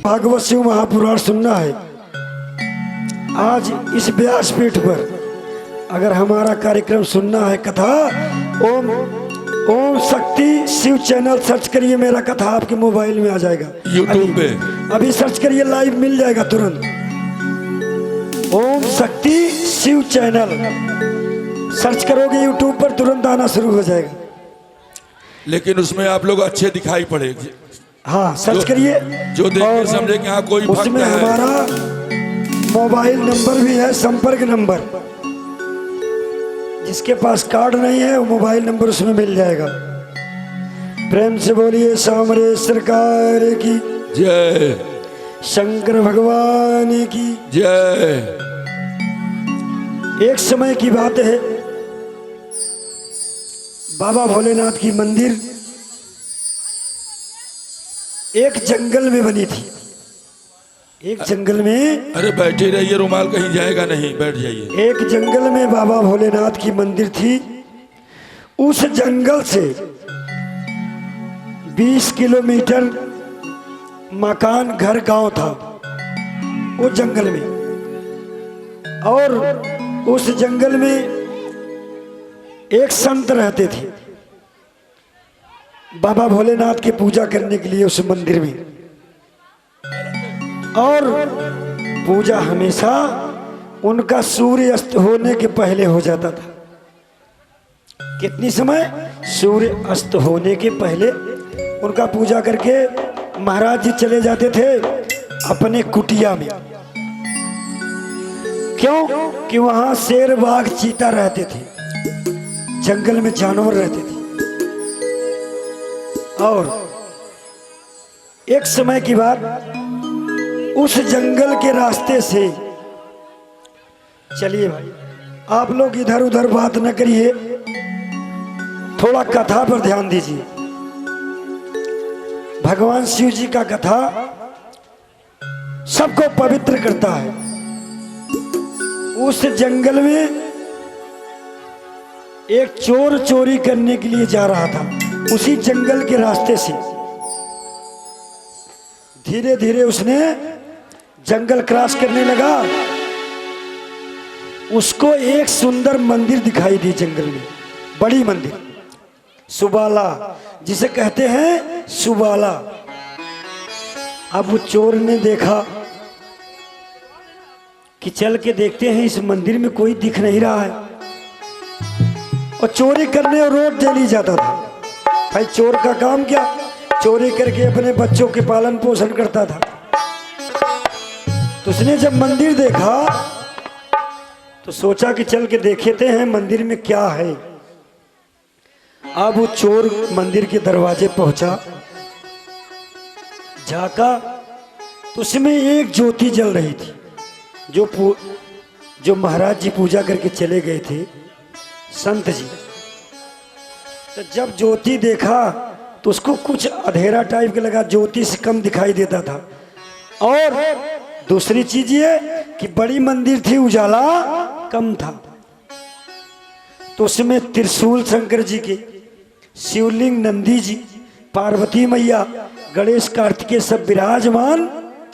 भागवत शिव महापुराण सुनना है आज इस व्यासपीठ पर, अगर हमारा कार्यक्रम सुनना है कथा, ओम ओम शक्ति शिव चैनल सर्च करिए, मेरा कथा आपके मोबाइल में आ जाएगा यूट्यूब पे। अभी सर्च करिए, लाइव मिल जाएगा तुरंत। ओम शक्ति शिव चैनल सर्च करोगे यूट्यूब पर, तुरंत आना शुरू हो जाएगा। लेकिन उसमें आप लोग अच्छे दिखाई पड़ेंगे। हाँ सर्च करिए, जो देखे समझे कि हाँ कोई भक्त उसमें है। हमारा मोबाइल नंबर भी है, संपर्क नंबर। जिसके पास कार्ड नहीं है वो मोबाइल नंबर उसमें मिल जाएगा। प्रेम से बोलिए सामरे सरकार की जय, शंकर भगवान की जय। एक समय की बात है, बाबा भोलेनाथ की मंदिर एक जंगल में बनी थी। एक जंगल में, अरे बैठे रहिए, रुमाल कहीं जाएगा नहीं, बैठ जाइए। एक जंगल में बाबा भोलेनाथ की मंदिर थी। उस जंगल से 20 किलोमीटर मकान घर गांव था उस जंगल में। और उस जंगल में एक संत रहते थे बाबा भोलेनाथ की पूजा करने के लिए उस मंदिर में। और पूजा हमेशा उनका सूर्य अस्त होने के पहले हो जाता था। कितनी समय? सूर्य अस्त होने के पहले उनका पूजा करके महाराज जी चले जाते थे अपने कुटिया में। क्यों? कि वहां शेर बाघ चीता रहते थे, जंगल में जानवर रहते थे। और एक समय की बात, उस जंगल के रास्ते से, चलिए भाई आप लोग इधर उधर बात न करिए, थोड़ा कथा पर ध्यान दीजिए। भगवान शिव जी का कथा सबको पवित्र करता है। उस जंगल में एक चोर चोरी करने के लिए जा रहा था। उसी जंगल के रास्ते से धीरे धीरे उसने जंगल क्रॉस करने लगा। उसको एक सुंदर मंदिर दिखाई दी जंगल में, बड़ी मंदिर, सुबाला जिसे कहते हैं, सुबाला। अब वो चोर ने देखा कि चल के देखते हैं, इस मंदिर में कोई दिख नहीं रहा है। और चोरी करने और रोज डेली जाता था। भाई चोर का काम क्या? चोरी करके अपने बच्चों के पालन पोषण करता था। तो उसने जब मंदिर देखा तो सोचा कि चल के देखते हैं मंदिर में क्या है। अब वो चोर मंदिर के दरवाजे पहुंचा, झांका तो उसमें एक ज्योति जल रही थी। जो महाराज जी पूजा करके चले गए थे, संत जी। तो जब ज्योति देखा तो उसको कुछ अंधेरा टाइप का लगा, ज्योति से कम दिखाई देता था। और दूसरी चीज ये कि बड़ी मंदिर थी, उजाला कम था। तो उसमें त्रिशूल शंकर जी के, शिवलिंग नंदी जी, पार्वती मैया, गणेश कार्तिकेय सब विराजमान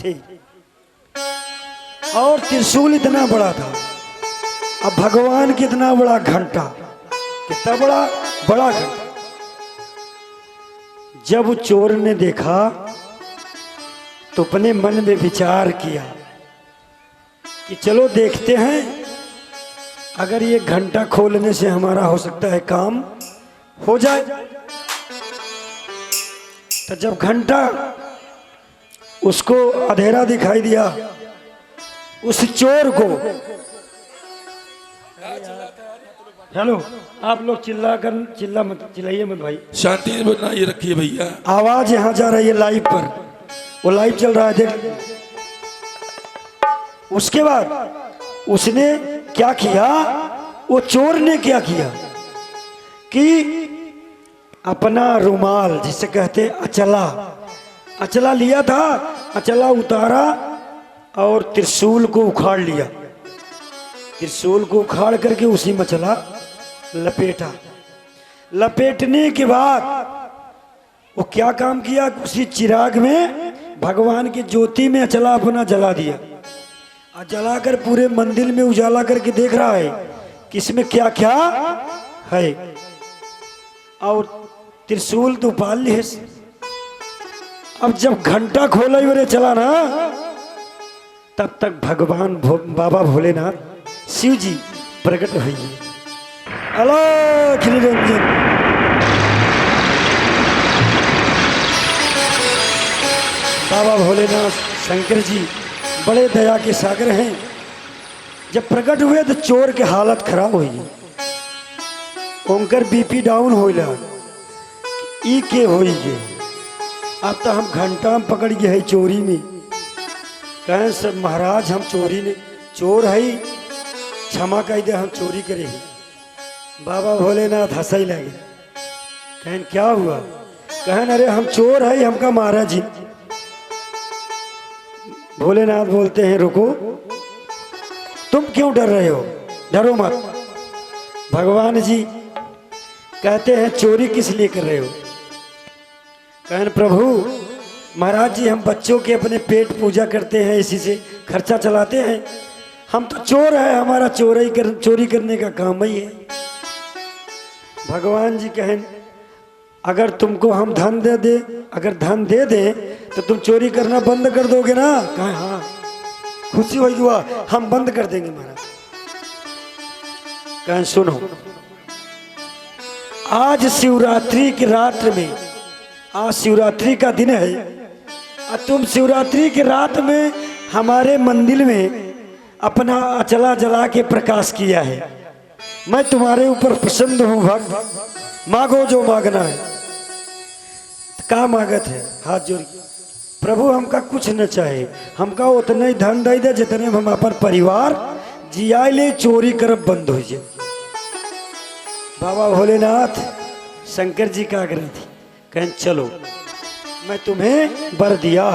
थे। और त्रिशूल इतना बड़ा था। अब भगवान कितना बड़ा घंटा, कितना बड़ा बड़ा घंटा। जब चोर ने देखा तो अपने मन में विचार किया कि चलो देखते हैं, अगर ये घंटा खोलने से हमारा हो सकता है काम हो जाए। तो जब घंटा उसको अंधेरा दिखाई दिया, उस चोर को, हेलो आप लोग चिल्लाइए मत भाई, शांति बनाइए रखिए भैया। आवाज यहाँ जा रही है लाइव पर, वो लाइव चल रहा है देख। उसके बाद उसने क्या किया, वो चोर ने क्या किया कि अपना रुमाल, जिसे कहते अचला, अचला लिया था, अचला उतारा और त्रिशूल को उखाड़ लिया। त्रिशूल को उखाड़ करके उसी में चला लपेटा। लपेटने के बाद वो क्या काम किया, उसी चिराग में भगवान की ज्योति में अचला अपना जला दिया और जलाकर पूरे मंदिर में उजाला करके देख रहा है कि इसमें क्या क्या है। और त्रिशूल तो पाल ली है। अब जब घंटा खोला ही और चला ना, तब तक भगवान बाबा भोलेनाथ शिव जी प्रकट हुई। अलख निरंजन। बाबा भोलेनाथ शंकर जी बड़े दया के सागर हैं। जब प्रकट हुए तो चोर के हालत खराब हुई। उनकर बीपी डाउन होइला ई के होई गे। अब तो हम घंटा में पकड़ गए है चोरी में। कहें सब महाराज हम चोरी ने चोर है, क्षमा कर दे, हम चोरी करे ही। बाबा भोलेनाथ हंसई लगे। कहें क्या हुआ? कहें अरे हम चोर है, हमका महाराज जी। भोलेनाथ बोलते हैं रुको, तुम क्यों डर रहे हो? डरो मत। भगवान जी कहते हैं चोरी किस लिए कर रहे हो? कहन प्रभु महाराज जी हम बच्चों के अपने पेट पूजा करते हैं, इसी से खर्चा चलाते हैं। हम तो चोर है, हमारा चोरी करने का काम ही है। भगवान जी कहें अगर तुमको हम धन दे अगर धन दे दे तो तुम चोरी करना बंद कर दोगे ना? कहें हाँ। खुशी हुई हुआ, हम बंद कर देंगे महाराज। कहें सुनो, आज शिवरात्रि की रात्र में, आज शिवरात्रि का दिन है और तुम शिवरात्रि की रात में हमारे मंदिर में अपना अचला जला के प्रकाश किया है। मैं तुम्हारे ऊपर प्रसन्न हूँ भक्त, मांगो जो मांगना है। का मांगत है? हाथ जोड़ प्रभु हमका कुछ न चाहे, हमका उतने ही धन दे दे जितने हम अपन परिवार जिया ले, चोरी करब बंद हो जाए। बाबा भोलेनाथ शंकर जी का आग्रह थी। कहें चलो मैं तुम्हें वर दिया,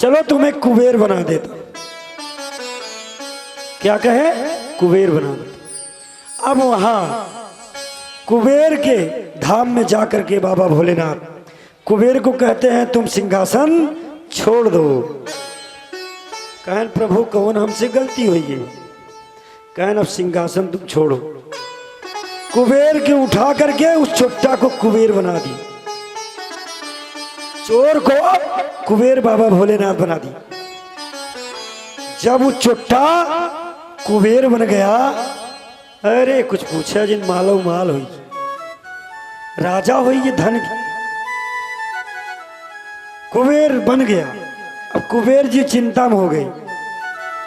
चलो तुम्हें कुबेर बना देता। क्या कहे? कुबेर बना देता। अब वहां कुबेर के धाम में जाकर के बाबा भोलेनाथ कुबेर को कहते हैं तुम सिंहासन छोड़ दो। कहें प्रभु कौन हमसे गलती हुई है? कहें अब सिंहासन तुम छोड़ो। कुबेर के उठा करके उस चोट्टा को कुबेर बना दी। चोर को कुबेर बाबा भोलेनाथ बना दी। जब वो चोट्टा कुबेर बन गया, अरे कुछ पूछा जिन मालो माल हुई, राजा हुई ये धन की। कुबेर बन गया। अब कुबेर जी चिंता में हो गए।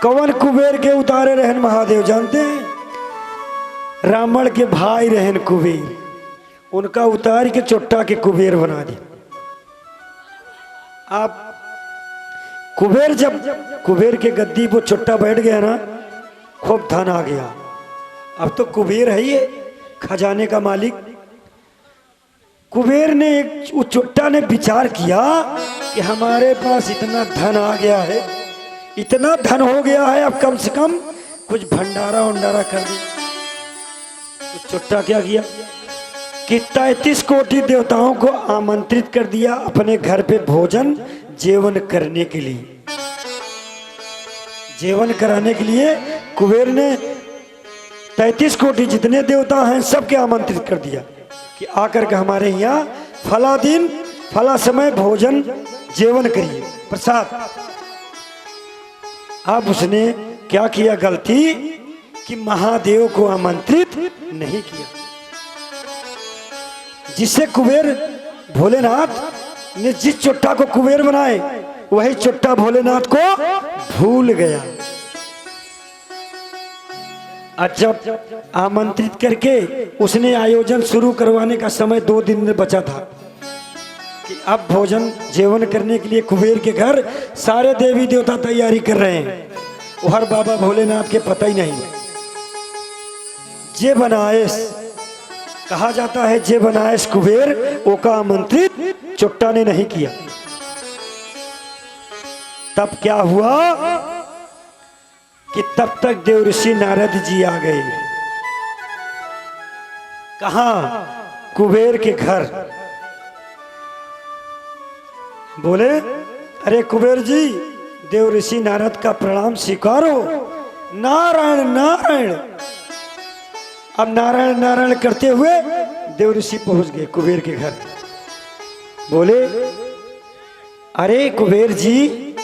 कौन कुबेर के उतारे रहन महादेव जानते हैं? रावण के भाई रहन कुबेर, उनका उतार के चोट्टा के कुबेर बना दी। आप कुबेर जब कुबेर के गद्दी पर चोट्टा बैठ गया ना, खूब धन आ गया। अब तो कुबेर है ये खजाने का मालिक। कुबेर ने उस चोट्टा ने विचार किया कि हमारे पास इतना धन आ गया है, इतना धन हो गया है, अब कम से कम कुछ भंडारा उंडारा कर दी। तो चोट्टा क्या किया कि 33 कोटि देवताओं को आमंत्रित कर दिया अपने घर पे भोजन जेवन करने के लिए। जेवन कराने के लिए कुबेर ने 33 कोटि जितने देवता हैं सबके आमंत्रित कर दिया कि आकर के हमारे यहाँ फला दिन फला समय भोजन जेवन करिए, प्रसाद। अब उसने क्या किया गलती कि महादेव को आमंत्रित नहीं किया, जिससे कुबेर भोलेनाथ ने जिस चोट्टा को कुबेर बनाए वही चोट्टा भोलेनाथ को भूल गया। और जब आमंत्रित करके उसने आयोजन शुरू करवाने का समय 2 दिन में बचा था कि अब भोजन जेवन करने के लिए कुबेर के घर सारे देवी देवता तैयारी कर रहे हैं। वो हर बाबा भोलेनाथ के पता ही नहीं। जे बनाएस कहा जाता है, जे बनाएस कुबेर वो का आमंत्रित चोट्टा ने नहीं किया। तब क्या हुआ कि तब तक देवऋषि नारद जी आ गए। कहा? कुबेर के घर। बोले अरे कुबेर जी, देव ऋषि नारद का प्रणाम स्वीकारो। नारायण नारायण। अब नारायण नारायण करते हुए देव ऋषि पहुंच गए कुबेर के घर। बोले, अरे कुबेर जी,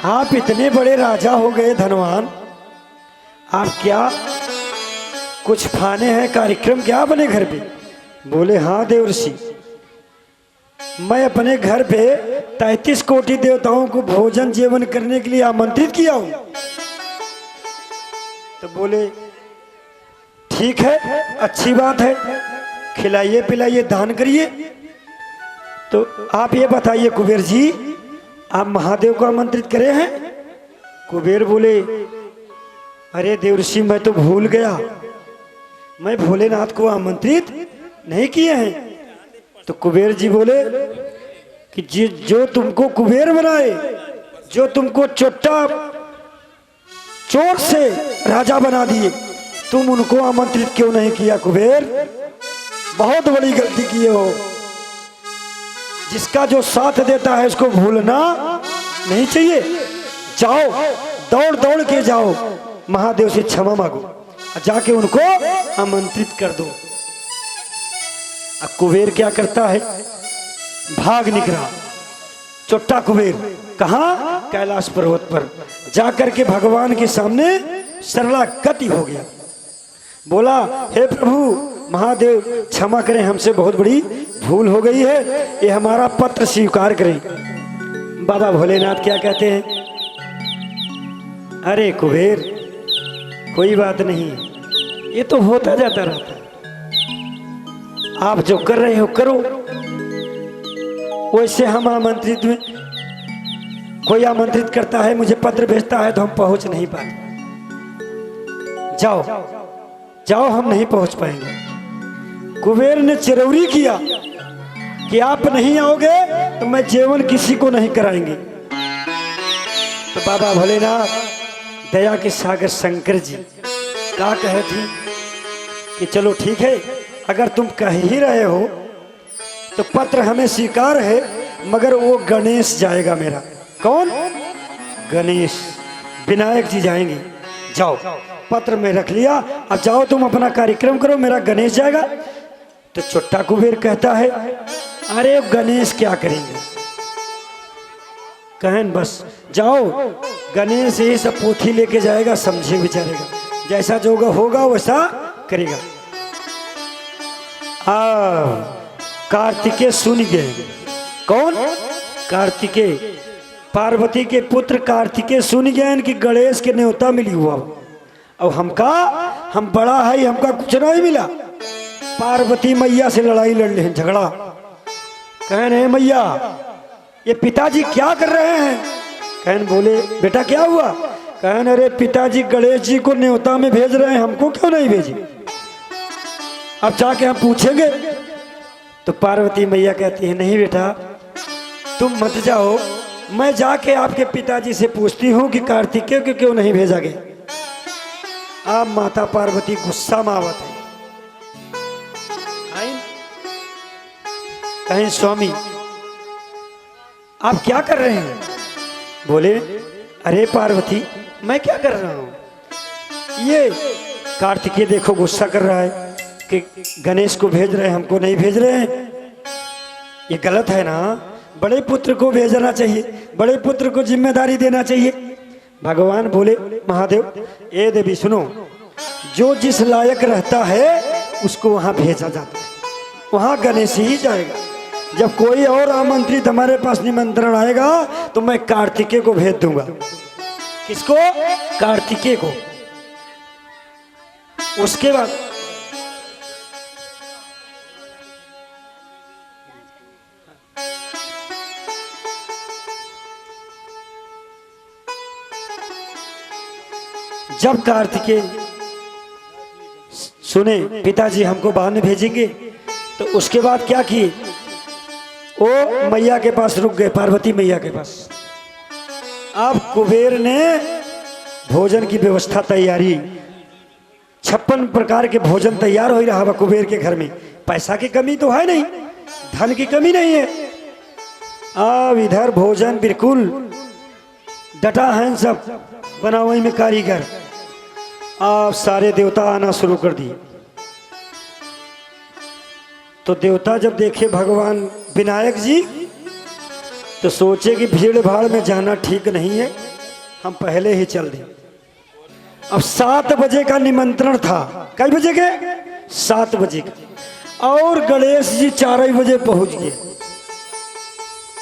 आप इतने बड़े राजा हो गए, धनवान, आप क्या कुछ खाने हैं, कार्यक्रम क्या बने घर पे? बोले, हाँ देव ऋषि, मैं अपने घर पे 33 कोटि देवताओं को भोजन जीवन करने के लिए आमंत्रित किया हूं। तो बोले, ठीक है, अच्छी बात है, खिलाइए पिलाइए, दान करिए। तो आप ये बताइए कुबेर जी, आप महादेव को आमंत्रित करे हैं? कुबेर बोले, अरे देव ऋषि, मैं तो भूल गया, मैं भोलेनाथ को आमंत्रित नहीं किए हैं। तो कुबेर जी बोले कि जो तुमको कुबेर बनाए, जो तुमको चोट्टा चोर से राजा बना दिए, तुम उनको आमंत्रित क्यों नहीं किया कुबेर? बहुत बड़ी गलती किए हो। जिसका जो साथ देता है उसको भूलना नहीं चाहिए। जाओ, दौड़ दौड़ के जाओ, महादेव से क्षमा मांगो, जाके उनको आमंत्रित कर दो। अब कुबेर क्या करता है? भाग निकला चोट्टा कुबेर। कहाँ? कैलाश पर्वत पर जाकर के भगवान के सामने शरणागति हो गया। बोला, हे प्रभु महादेव, क्षमा करें, हमसे बहुत बड़ी भूल हो गई है, ये हमारा पत्र स्वीकार करें। बाबा भोलेनाथ क्या कहते हैं? अरे कुबेर, कोई बात नहीं, ये तो होता जाता रहता है, आप जो कर रहे हो करो। वैसे हम आमंत्रित में, कोई आमंत्रित करता है, मुझे पत्र भेजता है तो हम पहुंच नहीं पाते। जाओ जाओ, हम नहीं पहुंच पाएंगे। कुबेर ने चिरौरी किया कि आप नहीं आओगे तो मैं जीवन किसी को नहीं कराएंगे। तो बाबा भोलेनाथ, दया के सागर शंकर जी क्या कहे थे कि चलो ठीक है, अगर तुम कह ही रहे हो तो पत्र हमें स्वीकार है, मगर वो गणेश जाएगा मेरा। कौन? गणेश, विनायक जी जाएंगे। जाओ, पत्र में रख लिया, अब जाओ तुम अपना कार्यक्रम करो, मेरा गणेश जाएगा। तो छोटा कुबेर कहता है, अरे गणेश क्या करेंगे? कहन बस जाओ, गणेश ये सब पोथी लेके जाएगा, समझे विचारेगा, जैसा जो होगा वैसा करेगा। कार्तिकेय सुन गए। कौन? कार्तिकेय, पार्वती के पुत्र कार्तिकेय सुन गए कि गणेश के न्योता मिली हुआ। और हम बड़ा है, हमका कुछ नहीं मिला। पार्वती मैया से लड़ाई लड़ ले, झगड़ा। कहन, हे मैया, ये पिताजी क्या कर रहे हैं? कहन बोले, बेटा क्या हुआ? कहन, अरे पिताजी गणेश जी को न्योता में भेज रहे हैं, हमको क्यों नहीं भेजे? अब जाके हम पूछेंगे। तो पार्वती मैया कहती है, नहीं बेटा, तुम मत जाओ, मैं जाके आपके पिताजी से पूछती हूँ कि कार्तिकेय को क्यों नहीं भेजा गया। आप माता पार्वती गुस्सा में आवत है। कहें, स्वामी आप क्या कर रहे हैं? बोले, अरे पार्वती, मैं क्या कर रहा हूँ? ये कार्तिकेय देखो गुस्सा कर रहा है कि गणेश को भेज रहे हैं, हमको नहीं भेज रहे हैं। ये गलत है ना, बड़े पुत्र को भेजना चाहिए, बड़े पुत्र को जिम्मेदारी देना चाहिए। भगवान बोले, महादेव, ए देवी सुनो, जो जिस लायक रहता है उसको वहां भेजा जाता है, वहां गणेश ही जाएगा। जब कोई और आमंत्रित हमारे पास निमंत्रण आएगा तो मैं कार्तिकेय को भेज दूंगा। किसको? कार्तिकेय को। उसके बाद जब कार्तिकेय सुने पिताजी हमको बाद में भेजेंगे, तो उसके बाद क्या किए? वो मैया के पास रुक गए, पार्वती मैया के पास। अब कुबेर ने भोजन की व्यवस्था तैयारी, 56 प्रकार के भोजन तैयार हो रहा है कुबेर के घर में। पैसा की कमी तो है नहीं, धन की कमी नहीं है। अब इधर भोजन बिल्कुल डटा है सब बनावई में कारीगर। आप सारे देवता आना शुरू कर दिए। तो देवता जब देखे भगवान विनायक जी तो सोचे कि भीड़ भाड़ में जाना ठीक नहीं है, हम पहले ही चल दें। अब 7 बजे का निमंत्रण था। कई बजे के? 7 बजे का। और गणेश जी 4 बजे पहुंच गए।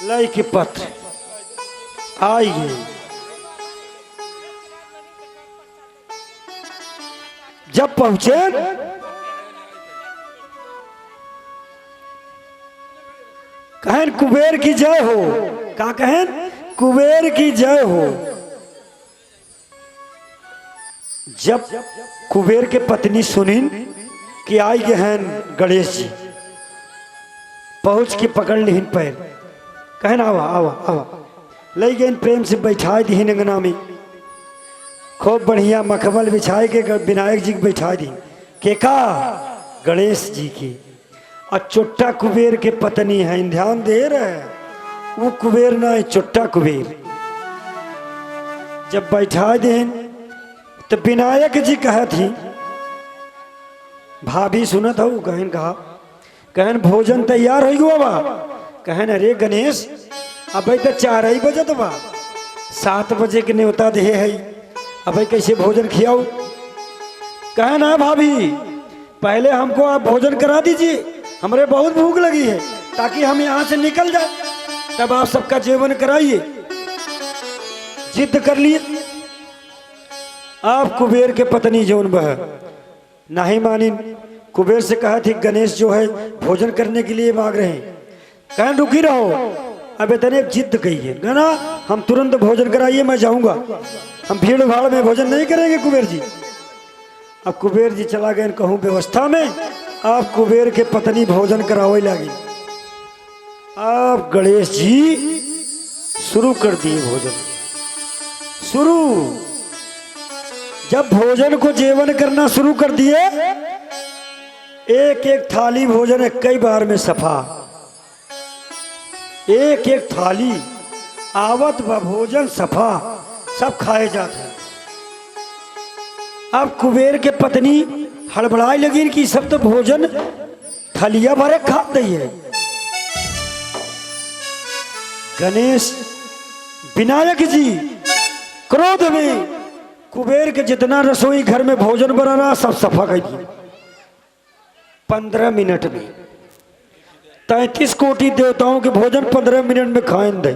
लय के पत्र आई गए। जब पहुंचे कहन कुबेर की जय हो। का कहन? कुबेर की जय हो। जब कुबेर के पत्नी सुनी कि आई गए हैं गणेश जी, पहुंच के पकड़ लिहिन पैर। कहन आवा आवा आवा। ले गए प्रेम से बैठा दी अंगना में। खूब बढ़िया मखमल बिछाए के विनायक जी को बैठा दी। के का? गणेश जी की। और चुट्टा कुबेर के पत्नी है। ध्यान दे रहे हैं, वो कुबेर ना है, चुट्टा कुबेर। जब बैठा दे तो विनायक जी कहा थी, भाभी सुनत हो? कहन कहा। कहन भोजन तैयार हो गया बा। कहन अरे गणेश अब तो 4 ही बजत बा, 7 बजे के न्योता दे है, अब कैसे भोजन खियाओ? कहन ना भाभी पहले हमको आप भोजन करा दीजिए, हमारे बहुत भूख लगी है, ताकि हम यहाँ से निकल जाए, तब आप सबका जेवन कराइए। जिद कर लिए। आप कुबेर के पत्नी जोन बह नहीं मानी। कुबेर से कहा थी गणेश जो है भोजन करने के लिए मांग रहे हैं। कहन रुकी रहो, अब इतने जिद कही है ना, हम तुरंत भोजन कराइए, मैं जाऊंगा, हम भीड़ भाड़ में भोजन नहीं करेंगे कुबेर जी। अब कुबेर जी चला गए कहूँ व्यवस्था में। आप कुबेर के पत्नी भोजन करावे लगी। आप गणेश जी शुरू कर दिए भोजन। शुरू जब भोजन को जेवन करना शुरू कर दिए, एक एक थाली भोजन है, कई बार में सफा, एक एक थाली आवत व भोजन सफा, सब खाए जाते हैं। अब कुबेर के पत्नी हड़बड़ाई लगी कि सब तो भोजन थलिया भरे खाते है। गणेश विनायक जी क्रोध में कुबेर के जितना रसोई घर में भोजन बना रहा सब सफा कर दिया। 15 मिनट में 33 कोटि देवताओं के भोजन 15 मिनट में खाएं दे।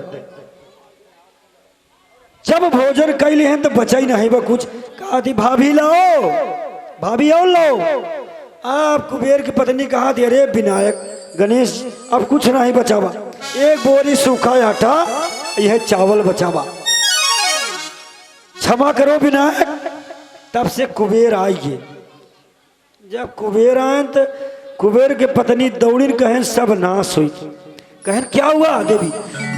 जब भोजन कैले हैं तो बचा ही नहीं बा कुछ। कहा थी भाभी लाओ, भाभी और लाओ। आप कुबेर की पत्नी कहा थी अरे विनायक गणेश अब कुछ नहीं बचावा, एक बोरी सूखा आटा, यह चावल बचावा, क्षमा करो विनायक। तब से कुबेर आइए। जब कुबेर आए तो कुबेर के पत्नी दौड़ी कहन सब नाश हुई। कहन क्या हुआ देवी?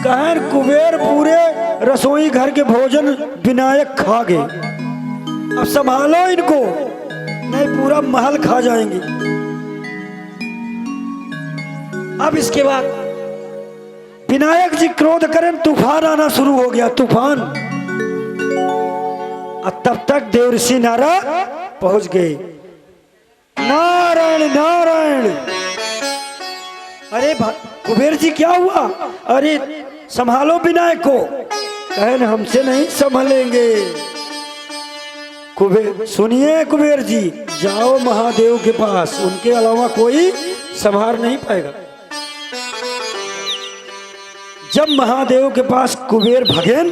कहन कुबेर पूरे रसोई घर के भोजन विनायक खा गए, अब संभालो इनको, नहीं पूरा महल खा जाएंगे। अब इसके बाद विनायक जी क्रोध करें, तूफान आना शुरू हो गया, तूफान। और तब तक देवर्षि नारद पहुंच गए। नारायण नारायण। अरे कुबेर जी क्या हुआ? अरे संभालो विनायक को। कहन हमसे नहीं संभालेंगे। कुबेर सुनिए कुबेर जी, जाओ महादेव के पास, उनके अलावा कोई संभाल नहीं पाएगा। जब महादेव के पास कुबेर भगेन,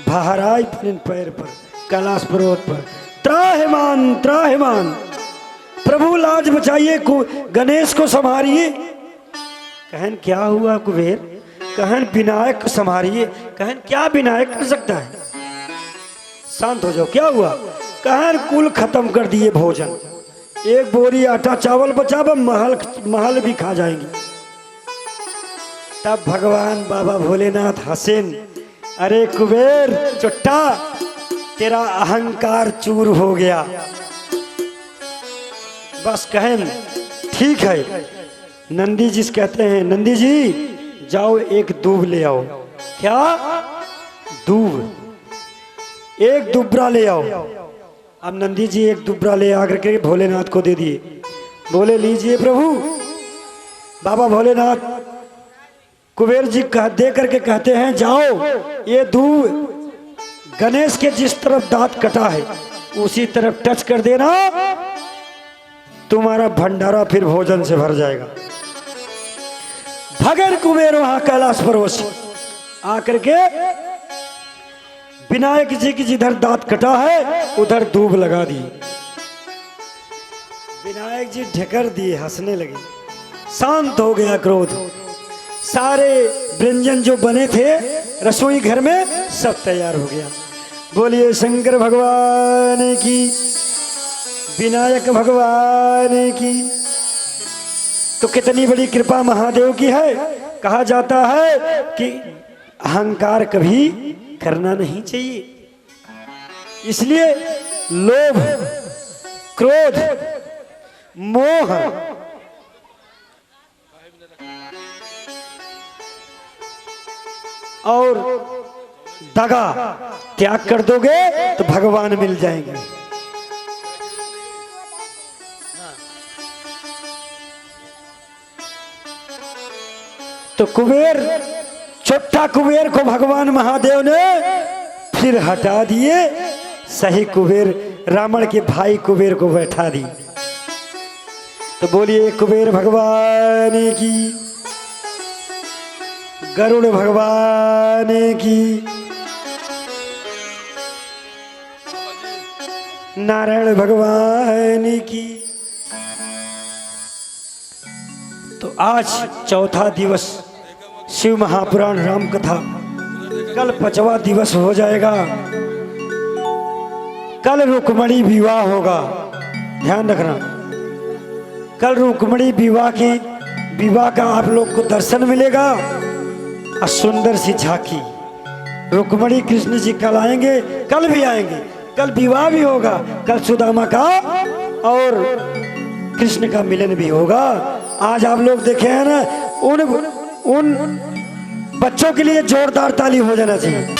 बहराई पैर पर कैलाश पर्वत पर, त्राहिमाम त्राहिमाम, प्रभु लाज बचाइए, गणेश को संभालिए। कहन क्या हुआ कुबेर? कहन विनायक को संभालिए। कहन क्या विनायक कर सकता है? शांत हो जाओ, क्या हुआ? कहन कुल खत्म कर दिए भोजन, एक बोरी आटा चावल बचा, महल भी खा जाएंगे। तब भगवान बाबा भोलेनाथ हसेन, अरे कुबेर चुट्टा तेरा अहंकार चूर हो गया। बस कहन ठीक है। नंदी जी कहते हैं, नंदी जी जाओ एक दूब ले आओ। क्या? दूब, एक दुबरा ले आओ। अब नंदी जी एक दुबरा ले आकर के भोलेनाथ को दे दिए। बोले लीजिए प्रभु। बाबा भोलेनाथ कुबेर जी दे करके कहते हैं जाओ ये दूब गणेश के जिस तरफ दांत कटा है उसी तरफ टच कर देना, तुम्हारा भंडारा फिर भोजन से भर जाएगा। भगन कुबेर वहां कैलाश पर्वत आकर के विनायक जी की जिधर दांत कटा है उधर दूब लगा दी। विनायक जी ढेकर दिए, हंसने लगे, शांत हो गया क्रोध। सारे व्यंजन जो बने थे रसोई घर में सब तैयार हो गया। बोलिए शंकर भगवान की, विनायक भगवान की। तो कितनी बड़ी कृपा महादेव की है। कहा जाता है कि अहंकार कभी करना नहीं चाहिए, इसलिए लोभ, क्रोध, मोह और दगा त्याग कर दोगे तो भगवान मिल जाएंगे। तो कुबेर, छोटा कुबेर को भगवान महादेव ने फिर हटा दिए, सही कुबेर रावण के भाई कुबेर को बैठा दी। तो बोलिए कुबेर भगवान की, गरुड़ भगवान की, नारायण भगवान की। तो आज चौथा दिवस शिव महापुराण राम कथा, कल 5वां दिवस हो जाएगा। कल रुक्मणी विवाह होगा, ध्यान रखना। कल रुक्मणी विवाह का आप लोग को दर्शन मिलेगा और सुंदर सी झांकी। रुक्मणी कृष्ण जी कल आएंगे, कल भी आएंगे, कल विवाह भी होगा, कल सुदामा का और कृष्ण का मिलन भी होगा। आज आप लोग देखे हैं ना, उन बच्चों के लिए जोरदार ताली हो जाना चाहिए।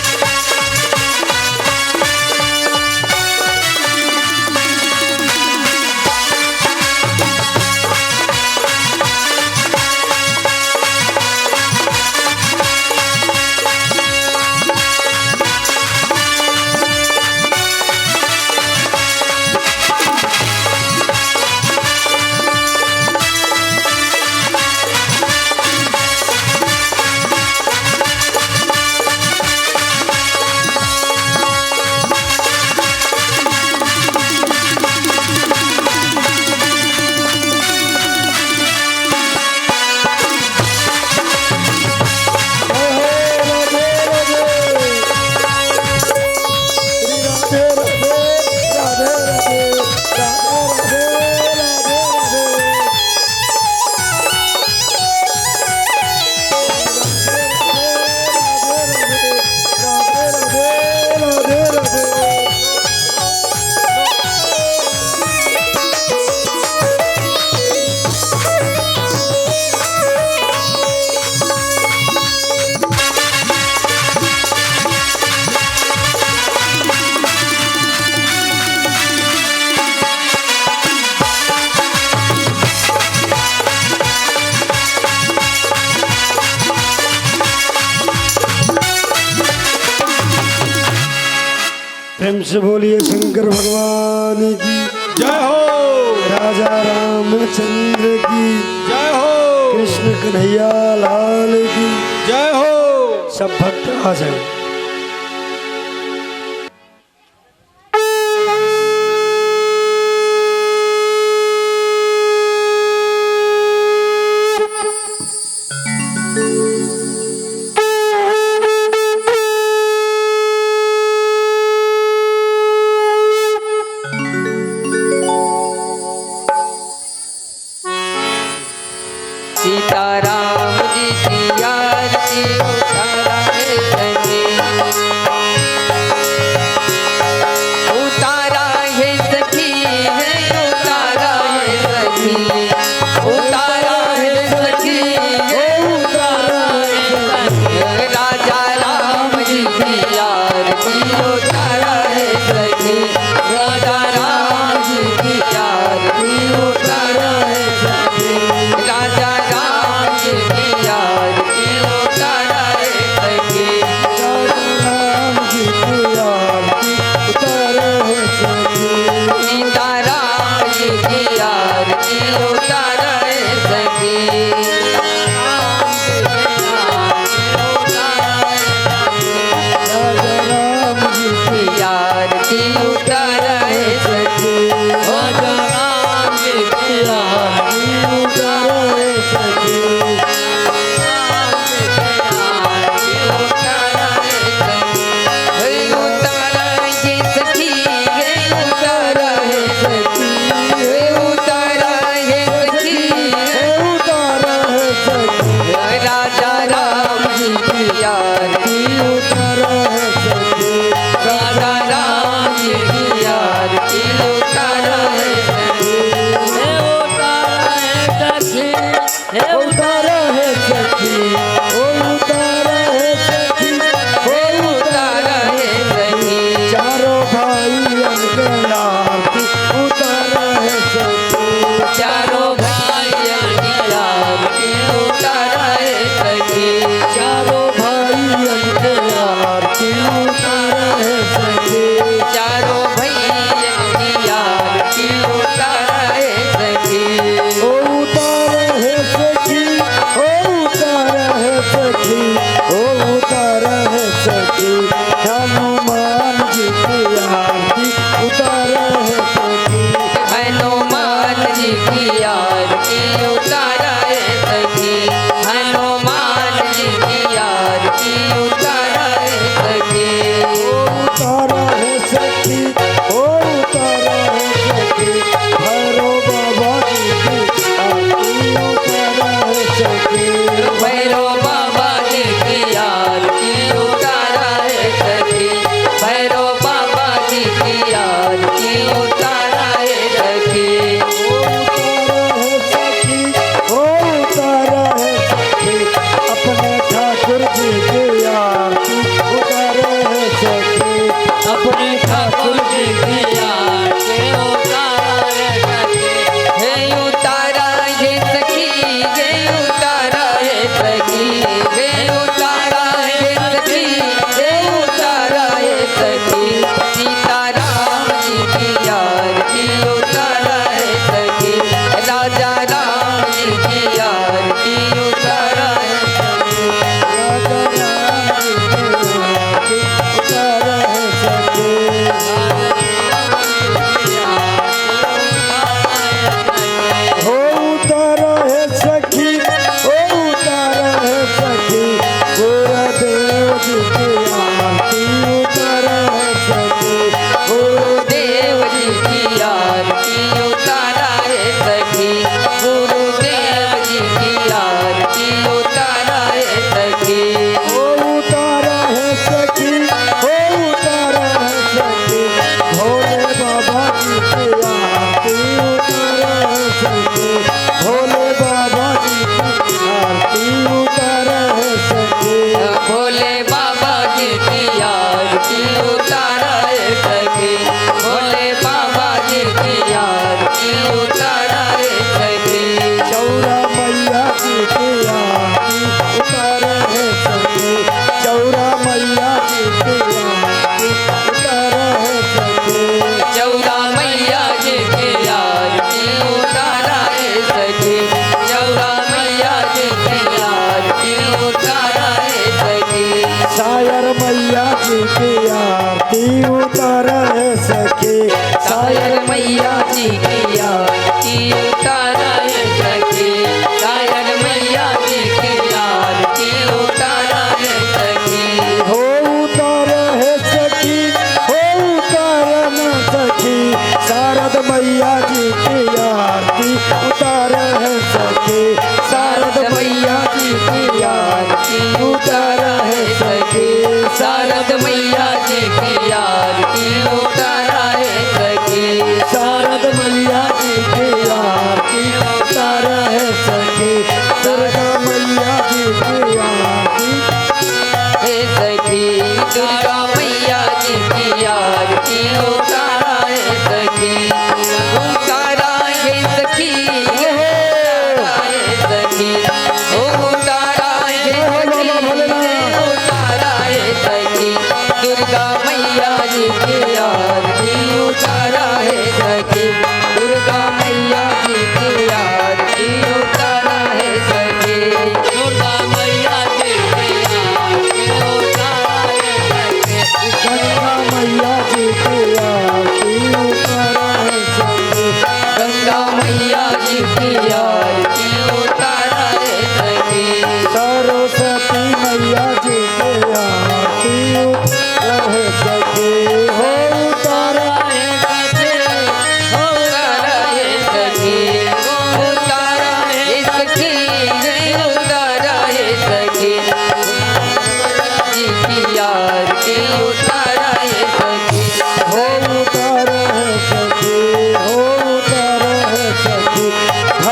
प्रेम से बोलिए शंकर भगवान की जय हो, राजा रामचंद्र की जय हो, कृष्ण कन्हैया लाल की जय हो। सब भक्त आ जाए। सीताराम जी की आरती उतारा है सखी, उतारा है सखी है, उतारा है सखी, उतारा है सखी है, उतारा है आरती उतारा है सखी राजा राम जी की आरती उतारा है सखी उतारा है सखी उतारा है सखी उतारा है सखी उतारा है सखी राजा राम जी की आरती उतारा है सखी राजा राम जी की आरती उतारा है सखी उतारा है सखी उतारा है सखी उतारा है सखी चारों भाई के आरती उतारा है सखी चारों भाई की आरती उतारा है सखी चारों भाई के आरती उतारा है सखी चारों भैया की आरती उतारा है सखी ओ उतारा है सखी ओ उतारा है सखी ओ उतारा है सखी हनुमान जी की आरती उतारा है सखी हनुमान जी की आरती उतारा है सखी हनुमान जी की आरती उतारा है सखी उतारा है सखी ओ उतारा है सखी भैरो बाबा जी की आरती उतारा है सखी भैरव बाबा जी की आरती उतारा है सखी भैरव बाबा जी की आरती उतारा है सखी उतारा है सखी अपने ठाकुर जी की आरती उतारा है सखी अपने ठाकुर जी की आरती उतारा है सखी हे उतारा है सखी हे उतारा है सखी हे उतारा है सखी हे उतारा है सखी सीताराम जी की आरती उतारा है सखी राजा राम जी की आरती उतारा है सखी राजा राम जी की आरती उतारा है सखी हो उतारा है सखी ओ उतारा है सखी गुरुदेव जी की आरती उतारा है सखी गुरुदेव जी की आरती उतारा है सखी गुरुदेव जी की आरती उतारा है सखी ओ उतारा है सखी ओ उतारा है सखी भोले बाबा जी की आरती उतारा है सखी भोले बाबा जी की आरती उतारा है सखी भोले बाबा जी की आरती उतारा है सखी भोले बाबा जी की आरती उतारा है सखी चौरा मैया जी की आरती उतारा है सखी चौरा मैया जी की आरती उतारा है सखी चौरा मैया जी की आरती उतारा है सखी चौरा मैया जी की आरती उतारा है सखी सायर मैया जी की आरती उतारा है सखी सायर मैया जी की आरती उतारा है सखी सायर मैया जी की आरती उतारा है सखी हो उतारा है सखी हो उतारा न सखी शारद मैया जी की आरती उतारा है सखी शारद मैया जी की आरती उतारा है सखी शारद मैया जी की आरती उतारा है सखी शारद मैया जी की आरती उतारा है सखी दुर्गा मैया जी की आरती हे सखी दुर्गा मैया जी की आरती उतारा है सखी उतारा है सखी उतारा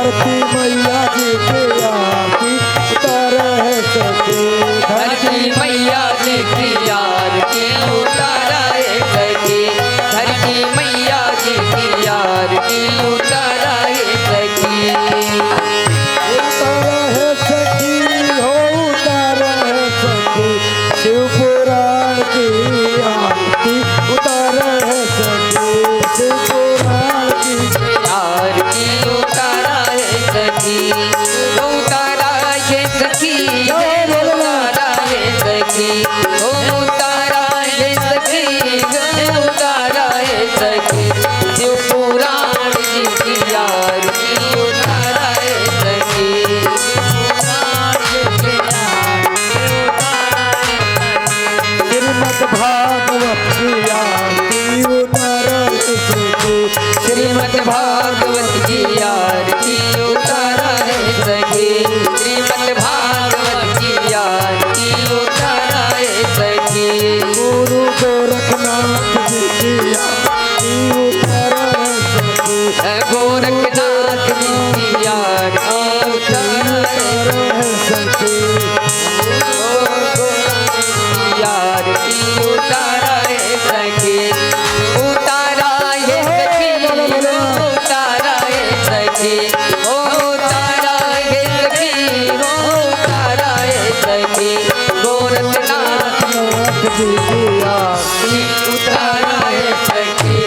धरती मैया जी की आरती उतारा है सखी। धरती मैया जी की आरती उतारा है सखी। धरती मैया जी की आरती उतारा है सखी। उतारा है सखी हो उतारा है सखी। शिव पुराण की आरती उतारा है सखी। शिव पुराण की आरती उतारा है सखी। उतारा है सखी। उतारा है सखी। उतारा है सखी। उतारा है सखी। शिव पुराण जी की आरती उतारा है सखी। श्रीमद् भागवत की आरती उतारा है सखी। श्रीमद् भागवत की आरती उतारा है सखी। श्रीमद् भागवत की आरती उतारा है सखी। गुरु गोरखनाथ जी की आरती उतारा है सखी। गोरखनाथ जी की आरती उतारा है सखी। आरती उतारा है सखी। उतारा है सखी। उतारा है सखी। उतारा है सखी। उतारा है सखी। गोरखनाथ जी की आरती उतारा है सखी।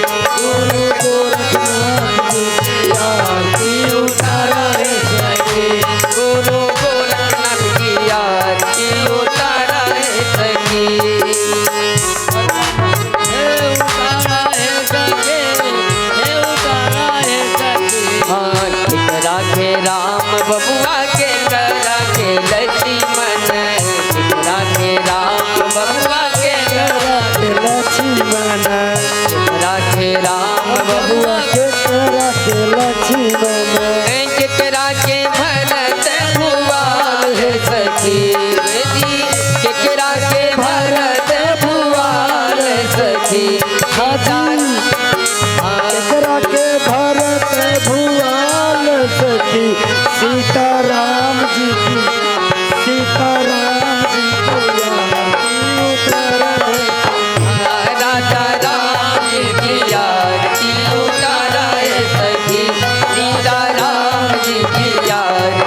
गुरु गोरखनाथ जी की आरती उतारा है सखी। गुरु गोरखनाथ की आरती उतारा है सखी। हाँ, ठिकरा के राम बबुआ के करा के लक्ष्मण। ठिकरा के राम बबुआ के करा के लक्ष्मण। ठिकरा के राम बबुआ केकरा के लक्ष्मण। केकरा के भरत भुआल है सखी। केकरा के भरत भुआल सखी। केकरा के भरत भुआल सखी। सीताराम जी की सीताराम जी की आरती उतारा है। राजा राम जी की आरती उतारा है सखी। सीता राम जी की आरती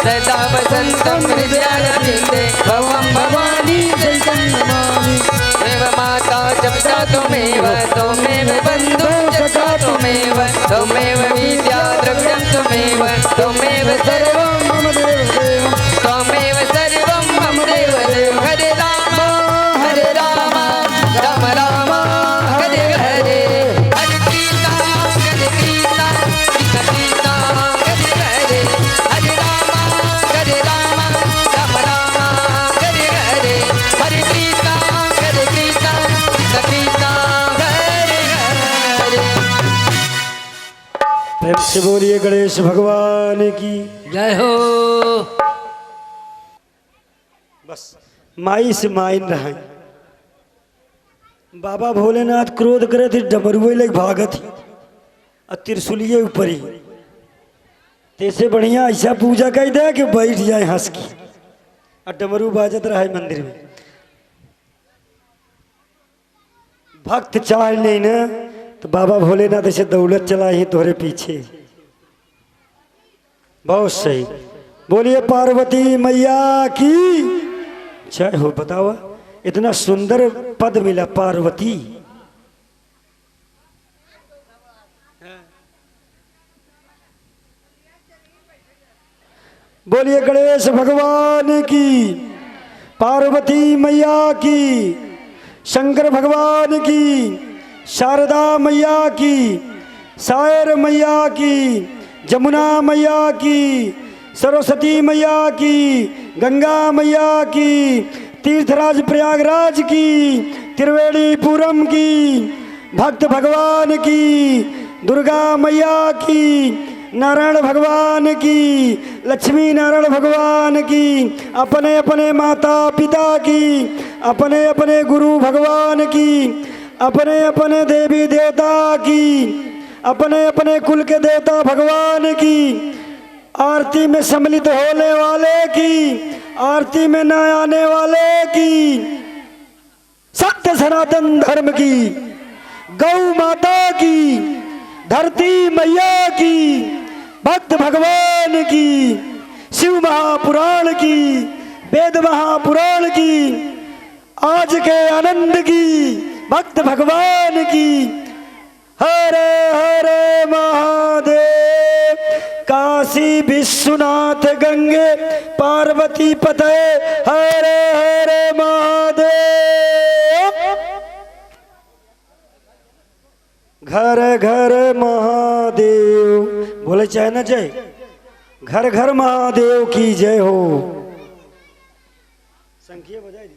सदा वसन्तं हृदयारविन्दे भवं भवानी शैतं नमामि त्वमेव माता च पिता त्वमेव त्वमेव बन्धुः सखा त्वमेव त्वमेव विद्या द्रविणं त्वमेव त्वमेव सर्वं मम देवदेव त्वमेव सर्वं मम देवदेव हरे राम राम राम हरे हरे हरे कृष्णा कृष्णा कृष्णा हरे हरे हरे राम राम राम हरे हरे हरे कृष्णा कृष्णा कृष्णा हरे हरे। प्रेम से बोलिए गणेश भगवान की। जय हो। बस माई से माइन रहा। बाबा भोलेनाथ क्रोध करे थे, डमरुए लग भागत ही और त्रिशूलिए ऊपर ही। तैसे बढ़िया ऐसा पूजा कर दे कि बैठ जाए हंस की, और डमरू बाजत रहा है मंदिर में। भक्त चाह नहीं ना तो बाबा भोलेनाथ ऐसे दौलत चला ही तोहरे पीछे। बहुत सही। बोलिए पार्वती मैया की जय हो। बताओ इतना सुंदर पद मिला पार्वती। बोलिए गणेश भगवान की, पार्वती मैया की, शंकर भगवान की, शारदा मैया की, सायर मैया की, जमुना मैया की, सरस्वती मैया की, गंगा मैया की, तीर्थराज प्रयागराज की, त्रिवेणीपुरम की, भक्त भगवान की, दुर्गा मैया की, नारायण भगवान की, लक्ष्मी नारायण भगवान की, अपने अपने माता पिता की, अपने अपने गुरु भगवान की, अपने अपने देवी देवता की, अपने अपने कुल के देवता भगवान की, आरती में सम्मिलित होने वाले की, आरती में न आने वाले की, सत्य सनातन धर्म की, गौ माता की, धरती मैया की, भक्त भगवान की, शिव महापुराण की, वेद महापुराण की, आज के आनंद की, भक्त भगवान की। हरे हरे महादेव। काशी विश्वनाथ गंगे पार्वती पते हरे हरे महादेव। घर घर महादेव बोले चाहे ना जय। घर घर महादेव की जय हो। संख्या बजाई दी।